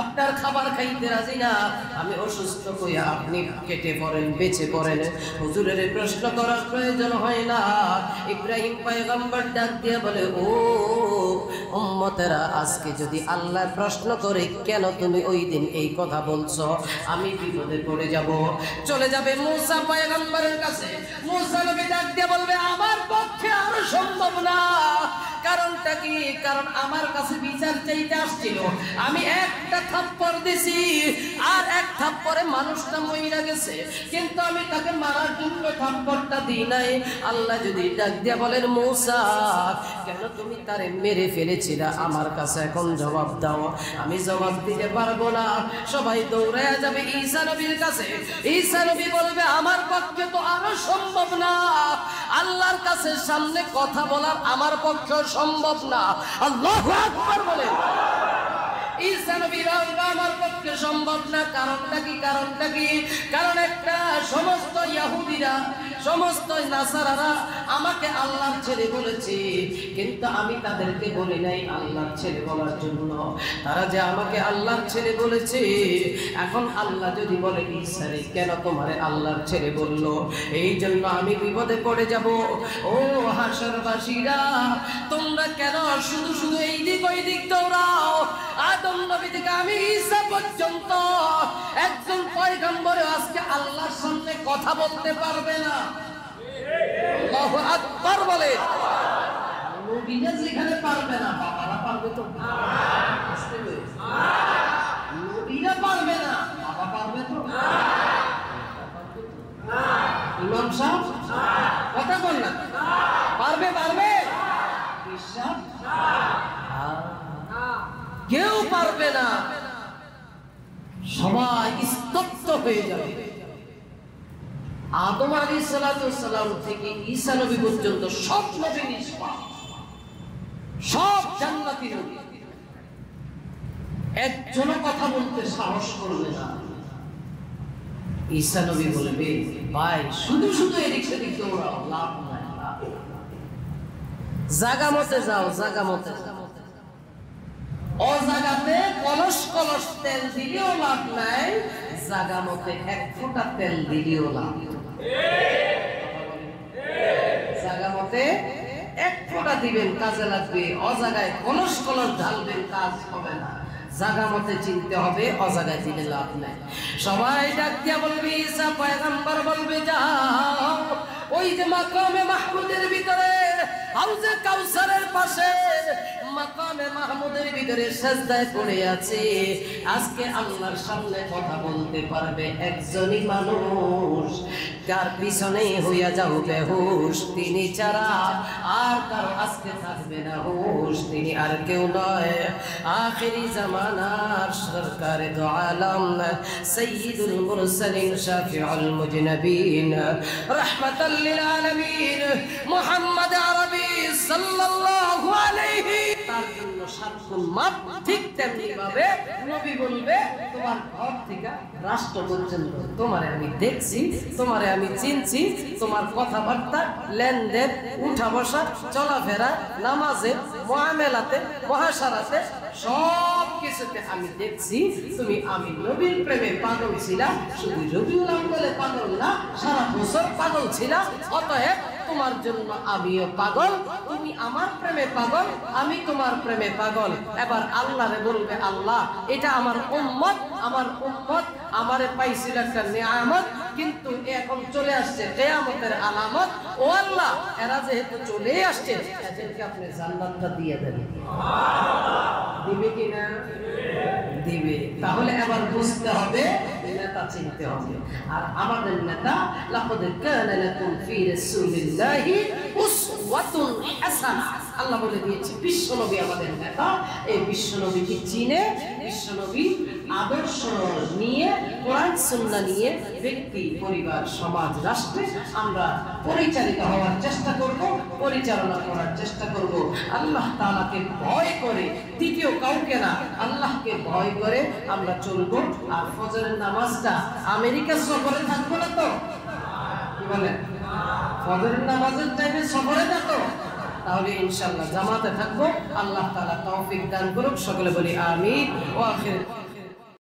আপনার খাবার খাইতে রাজি না। আমি অসুস্থ কইয়া আপনি কেটে পড়েন, বেঁচে পড়েন। হুজুরের প্রশ্ন করার প্রয়োজন হয় না। ইব্রাহিম পয়গম্বর ডাক দিয়ে বলে, ও উম্মতেরা, আজকে যদি আল্লাহ প্রশ্ন করে, কেন তুমি ওই দিন এই কথা বলছো, আমি বিপদে পড়ে যাব। চলে যাবে মূসা পয়গম্বরের কাছে। মূসা নবী ডাক দিয়ে বলবে, আমার পক্ষে আর সম্ভব না। কারণটা কি? কারণ আমার কাছে বিচার চাইতে আসছিল, আমি একটা থাপ্পড় দিছি, আর এক থাপ্পড়ে মানুষটা মইরা গেছে, কিন্তু আমি তাকে মারার জন্য থাপ্পড়টা দিই নাই। আল্লাহ যদি ডাক দিয়া বলেন, মূসা কেন তুমি তারে মেরে ফেলেছিলা, আমার কাছে এখন জবাব দাও। আমি জবাব দিতে পারবো না। সবাই দৌড়ায়া যাবে ঈসা নবীর কাছে। ঈসা নবী বলবে, আমার পক্ষে তো আরো সম্ভব না, আল্লাহর কাছে সামনে কথা বলার আমার পক্ষে সম্ভব না। আল্লাহু আকবার বলেন। ঈসা নবী বলবে, আমার পক্ষে সম্ভব না। কারণটা কি? কারণটা কি? কারণ একটা, সমস্ত ইহুদিরা, সমস্ত নাসারারা আমাকে আল্লাহর ছেলে বলেছে, কিন্তু আমি তাদেরকে বলি নাই আল্লাহর ছেলে বলার জন্য। তারা যে আমাকে আল্লাহর ছেলে বলেছে, এখন আল্লাহ যদি বলে ঈসা রে কেন তোমারে আল্লাহর ছেলে বললো, এই জন্য আমি বিপদে পড়ে যাব। ও হাসরবাসীরা, তোমরা কেন শুধু শুধু এই দিক ওই দিক দৌড়াও? আদম নবী থেকে আমি ঈসা পর্যন্ত একজন পয়গম্বর আজকে আল্লাহর সামনে কথা বলতে পারবে না। আল্লাহু আকবার বলে। নবীরা যেখানে পারবে না, বাবারা পারবে তো? নবীরা পারবে না, বাবা পারবে তো? ইমাম সাহেব কথা বল না, পারবে? পারবে? বিশ্বাস কেউ পারবে না, সবাই স্তব্ধ হয়ে যাবে। আদম আলাইহিস সালাম থেকে ঈসা নবী পর্যন্ত সব নবী নিষ্পাপ, সব জান্নাতি নবী, একজনও কথা বলতে সাহস করবে না। ঈসা নবী বলবে, ভাই শুধু শুধু এদিক সেদিক দৌড়াও, লাভ নাই। জাগা মতে যাও, জাগা মতে যাও। ও জায়গাতে কলস কলস তেল দিলেও লাভ নাই, জায়গা মতে এক ফোঁটা তেল দিলেও লাভ। জায়গা মতে এক ফোঁটা দিবেন, কাজে লাগবে। অজাগায় কলস কলস ঢালবেন, কাজ হবে না। জায়গা মতে চিনতে হবে, অজাগায় দিলে লাভ নাই। সবাই ডাক দিয়া বলবে, ঈসা পয়গম্বর বলবে, যাও ওই যে মাকামে মাহমুদের ভিতরে, হাউজে কাউসারের পাশে মাকামে মাহমুদের ভিতরে সাজদায় পড়ে আছে, আজকে আল্লাহর সামনে কথা বলতে পারবে একজনই মানুষ, যার পিছনে হইয়া যাও বেহুশ, তিনি ছাড়া আর কারো আজকে থাকবে না হুশ। তিনি আর কেউ নয়, আখিরি জামানার সরকারে দো আলম, সাইয়্যিদুল মুরসালিন, শাফিউল মুজনাবিন, রাহমাতাল লিল আলামিন, মুহাম্মদ আরবি সাল্লাল্লাহু আলাইহি। তার জন্য সাতগুণ মাপ। ঠিক তেমনি ভাবে নবী বলবে, তোমার ঘর থেকে রাষ্ট্র পর্যন্ত তোমারে আমি দেখছি, তোমারে আমি চিনছি, তোমার কথাবার্তা, লেনদেন, উঠা বসা, চলাফেরা, নামাজে, মুআমেলাতে, মুআশারাতে, সব কিছুতে আমি দেখছি তুমি আমি নবীর প্রেমে পাগল ছিলা। শুধু রবিউল আউয়ালে পাগল না, সারা বছর পাগল ছিলা। অতএব তোমার জন্য আমিও পাগল, তুমি আমার প্রেমে পাগল, আমি তোমার প্রেমে পাগল। এবার আল্লাহরে বলবে, আল্লাহ এটা আমার উম্মত, আমার উম্মত আমারে পাইছিল একটা নিয়ামত, কিন্তু এখন চলে আসছে কিয়ামতের আলামত। ও আল্লাহ, এরা যেহেতু চলে আসছে, এদেরকে আপনি জান্নাতটা দিয়ে দেন। দিবে কি না? দিবে। তাহলে এবার বুঝতে হবে, নেতা চিনতে হবে। আর আমাদের নেতা, লাকাদ কানা লাকুম ফি রাসূলিল্লাহি উসওয়াতুন হাসানাহ, আল্লাহ বলে দিয়েছে বিশ্বনবী আমাদের নেতা। এই বিশ্বনবীকে চিনে, বিশ্বনবী আদর্শ নিয়ে, কোরআন সুন্নাহ নিয়ে ব্যক্তি, পরিবার, সমাজ, রাষ্ট্রে আমরা পরিচালিত হওয়ার চেষ্টা করব, পরিচালনা করার চেষ্টা করব। আল্লাহ তাআলাকে ভয় করে, দ্বিতীয় কাউকে না, আল্লাহকে ভয় করে আমরা চলবো। আর ফজরের নামাজটা আমেরিকা সফরে থাকবো না তো? কি বলেন? ফজরের নামাজের টাইমে সফরে না তো? তাহলে ইনশাআল্লাহ জামাতে থাকবো। আল্লাহ তাআলা তৌফিক দান করুক। সকলে বলি আমিন। ওয়া আখির